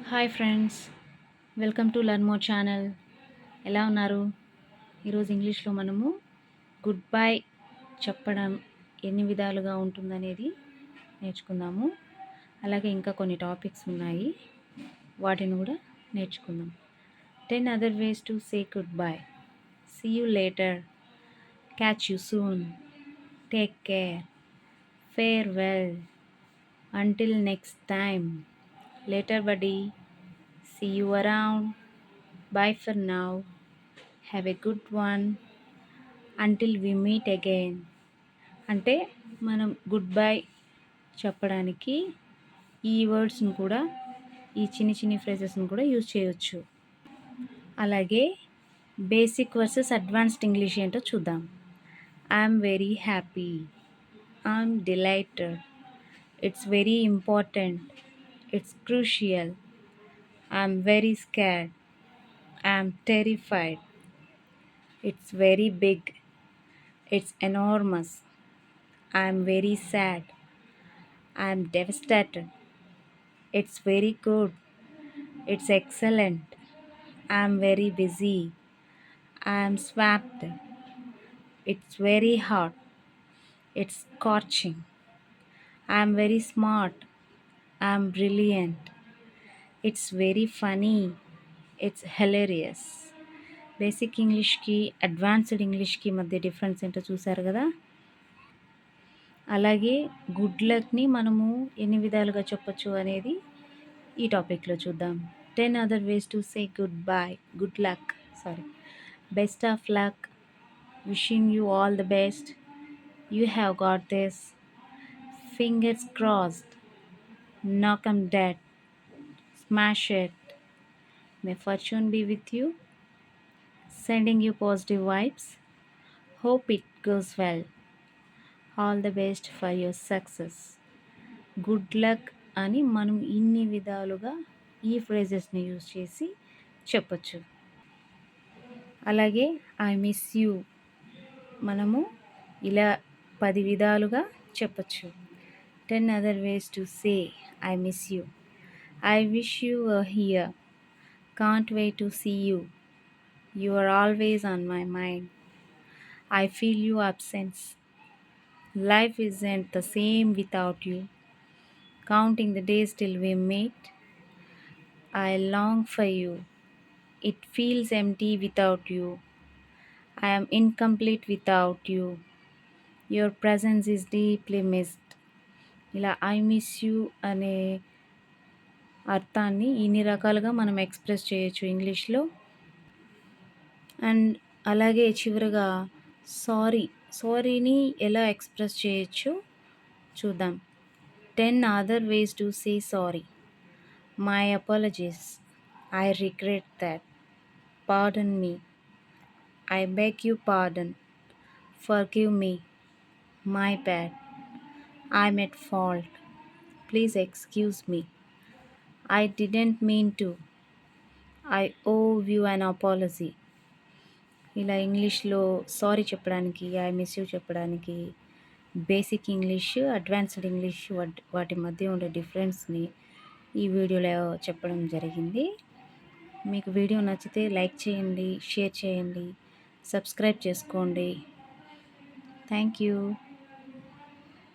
Hi friends, welcome to learn more channel. ఎలా ఉన్నారు? ఈరోజు ఇంగ్లీష్లో మనము గుడ్ బై చెప్పడం ఎన్ని విధాలుగా ఉంటుందనేది నేర్చుకుందాము. అలాగే ఇంకా కొన్ని టాపిక్స్ ఉన్నాయి, వాటిని కూడా నేర్చుకుందాం. 10 other ways to say goodbye. See you later, catch you soon, take care, farewell, until next time, later buddy, see you around, bye for now, have a good one, until we meet again. అంటే మనం good bye చెప్పడానికి ఈ వర్డ్స్ని కూడా, ఈ చిన్ని ఫ్రేజెస్ని కూడా use చేయొచ్చు. అలాగే బేసిక్ వర్సెస్ అడ్వాన్స్డ్ ఇంగ్లీష్ ఏంటో చూద్దాం. I'm very happy, I'm delighted, it's very important, it's crucial, I'm very scared, I'm terrified, it's very big, it's enormous, I'm very sad, I'm devastated, it's very good, it's excellent, I'm very busy, I'm swamped, it's very hot, it's scorching, I'm very smart, I'm brilliant, it's very funny, it's hilarious. Basic ఇంగ్లీష్కి advanced ఇంగ్లీష్కి మధ్య difference ఏంటో చూసారు కదా. అలాగే good లక్ని మనము ఎన్ని విధాలుగా చెప్పొచ్చు అనేది ఈ టాపిక్లో చూద్దాం. 10 other ways to say good bye, good luck, best of luck, wishing you all the best, you have got this, fingers crossed, knock 'em dead, smash it, may fortune be with you, sending you positive vibes, hope it goes well, all the best for your success. Good luck అని మనం ఇన్ని విధాలుగా ఈ ఫ్రేజెస్ని use చేసి చెప్పచ్చు. అలాగే I miss you మనము ఇలా 10 విధాలుగా చెప్పచ్చు. 10 other ways to say I miss you. I wish you were here, can't wait to see you, you are always on my mind, I feel your absence, life isn't the same without you, counting the days till we meet, I long for you, it feels empty without you, I am incomplete without you, your presence is deeply missed. ఇలా I miss you అనే అర్థాన్ని ఇన్ని రకాలుగా మనం express చేయొచ్చు ఇంగ్లీష్లో. And అలాగే చివరగా సారీని ఎలా ఎక్స్ప్రెస్ చేయొచ్చు చూద్దాం. 10 other ways to say sorry. My apologies, I regret that, pardon me, I beg you pardon, forgive me, my bad, I'm at fault, please excuse me, I didn't mean to, I owe you an apology. ఇలా ఇంగ్లీష్లో sorry చెప్పడానికి, I miss you చెప్పడానికి basic English, advanced English వాటి మధ్య ఉండే డిఫరెన్స్ని ఈ వీడియోలో చెప్పడం జరిగింది. మీకు వీడియో నచ్చితే లైక్ చేయండి, షేర్ చేయండి, సబ్స్క్రైబ్ చేసుకోండి. Thank you.